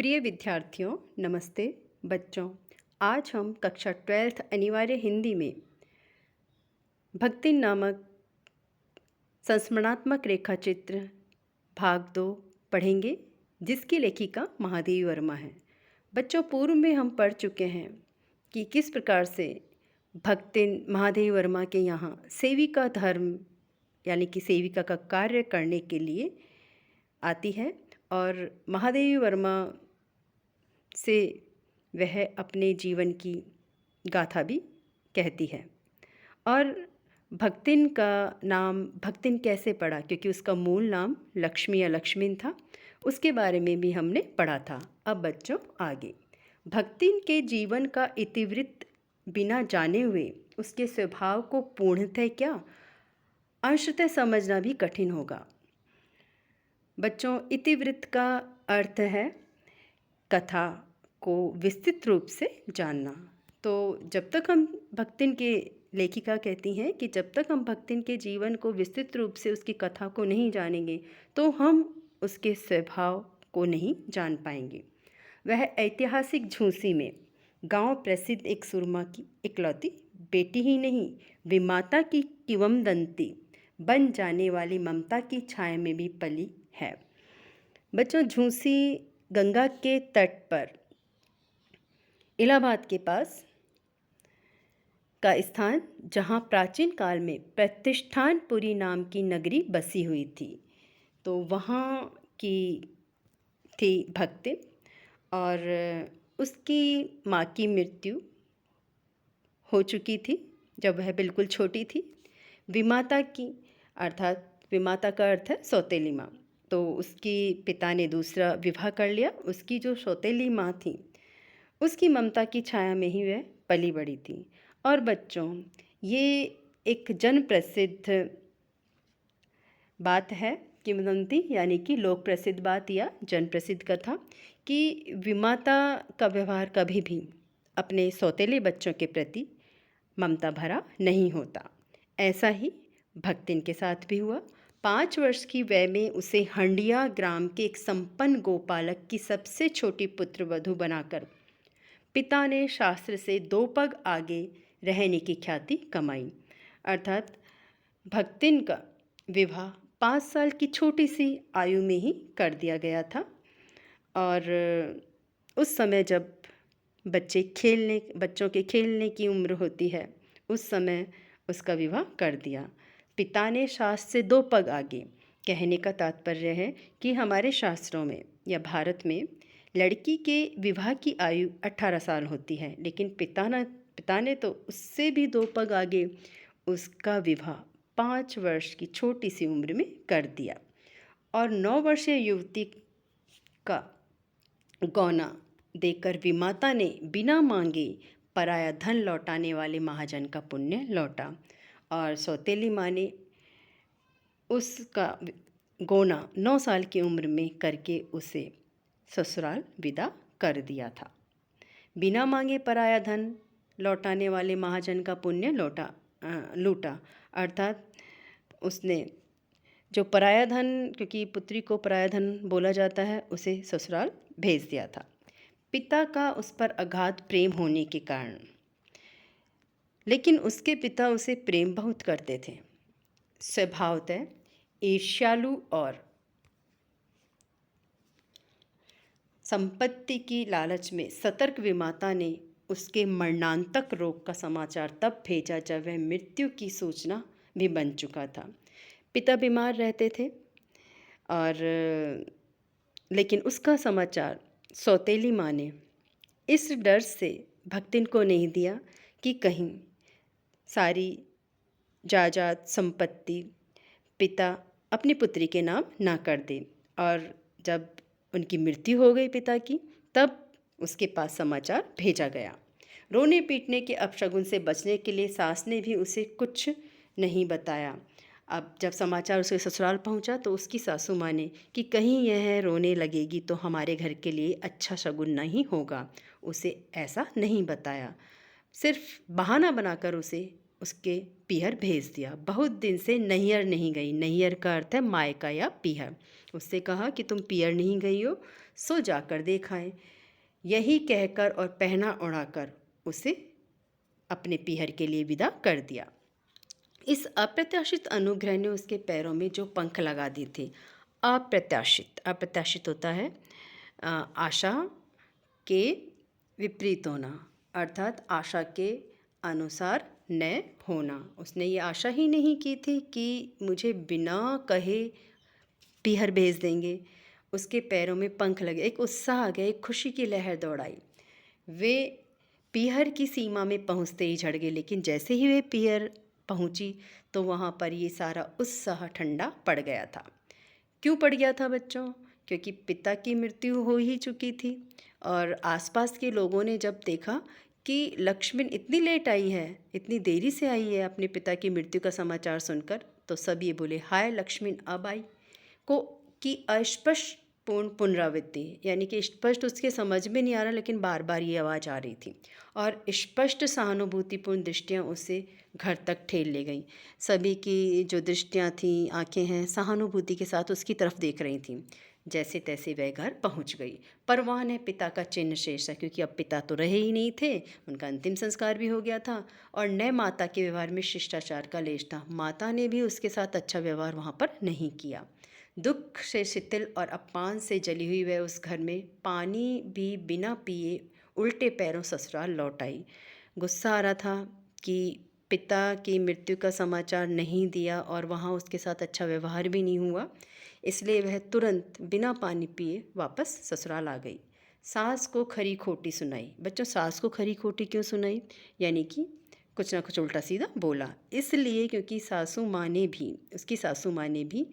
प्रिय विद्यार्थियों, नमस्ते। बच्चों, आज हम कक्षा 12th अनिवार्य हिंदी में भक्ति नामक संस्मरणात्मक रेखाचित्र भाग 2 पढ़ेंगे, जिसकी लेखिका महादेवी वर्मा है। बच्चों, पूर्व में हम पढ़ चुके हैं कि किस प्रकार से भक्तिन महादेवी वर्मा के यहाँ सेविका धर्म यानी कि सेविका का कार्य करने के लिए आती है और महादेवी वर्मा से वह अपने जीवन की गाथा भी कहती है। और भक्तिन का नाम भक्तिन कैसे पड़ा, क्योंकि उसका मूल नाम लक्ष्मी या लक्ष्मीन था, उसके बारे में भी हमने पढ़ा था। अब बच्चों आगे, भक्तिन के जीवन का इतिवृत्त बिना जाने हुए उसके स्वभाव को पूर्णतः क्या अंशतः समझना भी कठिन होगा। बच्चों, इतिवृत्त का अर्थ है कथा को विस्तृत रूप से जानना। तो जब तक हम भक्तिन के लेखिका कहती हैं कि जब तक हम भक्तिन के जीवन को विस्तृत रूप से उसकी कथा को नहीं जानेंगे तो हम उसके स्वभाव को नहीं जान पाएंगे। वह ऐतिहासिक झूंसी में गांव प्रसिद्ध एक सुरमा की इकलौती बेटी ही नहीं, विमाता की किंवदंती बन जाने वाली ममता की छाया में भी पली है। बच्चों, झूंसी गंगा के तट पर इलाहाबाद के पास का स्थान, जहाँ प्राचीन काल में प्रतिष्ठानपुरी नाम की नगरी बसी हुई थी। तो वहाँ की थी भक्तिन और उसकी माँ की मृत्यु हो चुकी थी जब वह बिल्कुल छोटी थी। विमाता की अर्थात विमाता का अर्थ है सौतेली माँ, तो उसकी पिता ने दूसरा विवाह कर लिया। उसकी जो सौतेली माँ थी उसकी ममता की छाया में ही वह पली बड़ी थी। और बच्चों, ये एक जन प्रसिद्ध बात है, किंवदंती यानी कि लोक प्रसिद्ध बात या जन प्रसिद्ध कथा, कि विमाता का व्यवहार कभी भी अपने सौतेले बच्चों के प्रति ममता भरा नहीं होता। ऐसा ही भक्तिन के साथ भी हुआ। 5 वर्ष की वय में उसे हंडिया ग्राम के एक संपन्न गोपालक की सबसे छोटी पुत्र वधू बनाकर पिता ने शास्त्र से 2 पग आगे रहने की ख्याति कमाई। अर्थात भक्तिन का विवाह 5 साल की छोटी सी आयु में ही कर दिया गया था। और उस समय जब बच्चों के खेलने की उम्र होती है, उस समय उसका विवाह कर दिया। पिता ने शास्त्र से 2 पग आगे, कहने का तात्पर्य है कि हमारे शास्त्रों में या भारत में लड़की के विवाह की आयु 18 साल होती है, लेकिन पिता ने तो उससे भी 2 पग आगे उसका विवाह 5 वर्ष की छोटी सी उम्र में कर दिया। और 9 वर्षीय युवती का गौना देकर विमाता ने बिना मांगे पराया धन लौटाने वाले महाजन का पुण्य लौटा। और सौतेली माँ ने उसका गौना 9 साल की उम्र में करके उसे ससुराल विदा कर दिया था। बिना मांगे पराया धन लौटाने वाले महाजन का पुण्य लूटा, अर्थात उसने जो पराया धन, क्योंकि पुत्री को पराया धन बोला जाता है, उसे ससुराल भेज दिया था। पिता का उस पर अगाध प्रेम होने के कारण, लेकिन उसके पिता उसे प्रेम बहुत करते थे। स्वभावतः ईर्ष्यालु और संपत्ति की लालच में सतर्क विमाता ने उसके मरणांतक रोग का समाचार तब भेजा जब वह मृत्यु की सूचना भी बन चुका था। पिता बीमार रहते थे और लेकिन उसका समाचार सौतेली माँ ने इस डर से भक्तिन को नहीं दिया कि कहीं सारी जायदाद संपत्ति पिता अपनी पुत्री के नाम ना कर दे। और जब उनकी मृत्यु हो गई पिता की, तब उसके पास समाचार भेजा गया। रोने पीटने के अपशगुन से बचने के लिए सास ने भी उसे कुछ नहीं बताया। अब जब समाचार उसके ससुराल पहुंचा तो उसकी सासू माँ ने कि कहीं यह रोने लगेगी तो हमारे घर के लिए अच्छा शगुन नहीं होगा, उसे ऐसा नहीं बताया। सिर्फ बहाना बनाकर उसे उसके पीहर भेज दिया। बहुत दिन से नैहर नहीं गई। नैहर का अर्थ है मायका या पीहर। उससे कहा कि तुम पीहर नहीं गई हो सो जाकर देखाएं। यही कहकर और पहना उड़ाकर उसे अपने पीहर के लिए विदा कर दिया। इस अप्रत्याशित अनुग्रह ने उसके पैरों में जो पंख लगा दिए थे, अप्रत्याशित होता है आशा के विपरीत होना, अर्थात आशा के अनुसार न होना। उसने ये आशा ही नहीं की थी कि मुझे बिना कहे पीहर भेज देंगे। उसके पैरों में पंख लगे, एक उत्साह आ गया, एक खुशी की लहर दौड़ाई। वे पीहर की सीमा में पहुंचते ही झड़ गए, लेकिन जैसे ही वे पीहर पहुंची तो वहाँ पर ये सारा उत्साह ठंडा पड़ गया था। क्यों पड़ गया था बच्चों? क्योंकि पिता की मृत्यु हो ही चुकी थी और आसपास के लोगों ने जब देखा कि लक्ष्मण इतनी लेट आई है, इतनी देरी से आई है अपने पिता की मृत्यु का समाचार सुनकर, तो सब ये बोले हाय लक्ष्मण अब आई को कि अस्पष्ट पूर्ण पुनरावृत्ति, यानी कि स्पष्ट उसके समझ में नहीं आ रहा, लेकिन बार बार ये आवाज़ आ रही थी और स्पष्ट सहानुभूतिपूर्ण दृष्टियाँ उसे घर तक ठेल ले गईं। सभी की जो दृष्टियाँ थीं, आंखें हैं, सहानुभूति के साथ उसकी तरफ देख रही थीं। जैसे तैसे वह घर पहुंच गई, पर वहाँ न पिता का चिन्ह शेष था, क्योंकि अब पिता तो रहे ही नहीं थे, उनका अंतिम संस्कार भी हो गया था, और न माता के व्यवहार में शिष्टाचार का लेश था। माता ने भी उसके साथ अच्छा व्यवहार वहाँ पर नहीं किया। दुख से शिथिल और अपमान से जली हुई वह उस घर में पानी भी बिना पिए उल्टे पैरों ससुराल लौट आई। गुस्सा आ रहा था कि पिता की मृत्यु का समाचार नहीं दिया और वहाँ उसके साथ अच्छा व्यवहार भी नहीं हुआ, इसलिए वह तुरंत बिना पानी पिए वापस ससुराल आ गई। सास को खरी खोटी सुनाई। बच्चों, सास को खरी खोटी क्यों सुनाई? यानी कि कुछ ना कुछ उल्टा सीधा बोला। इसलिए क्योंकि उसकी सासू माँ ने भी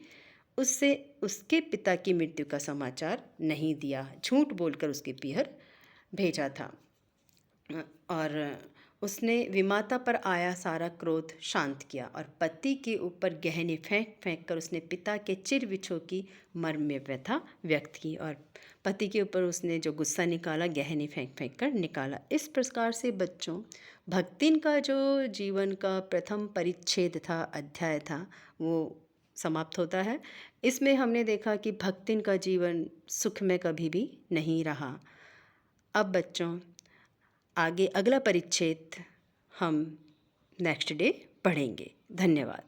उससे उसके पिता की मृत्यु का समाचार नहीं दिया, झूठ बोलकर उसके पीहर भेजा था। और उसने विमाता पर आया सारा क्रोध शांत किया और पति के ऊपर गहने फेंक फेंक कर उसने पिता के चिर विछोह की मर्म्य व्यथा व्यक्त की, और पति के ऊपर उसने जो गुस्सा निकाला गहने फेंक फेंक कर निकाला। इस प्रकार से बच्चों, भक्तिन का जो जीवन का प्रथम परिच्छेद था, अध्याय था, वो समाप्त होता है। इसमें हमने देखा कि भक्तिन का जीवन सुख में कभी भी नहीं रहा। अब बच्चों, आगे अगला परिच्छेद हम नेक्स्ट डे पढ़ेंगे। धन्यवाद।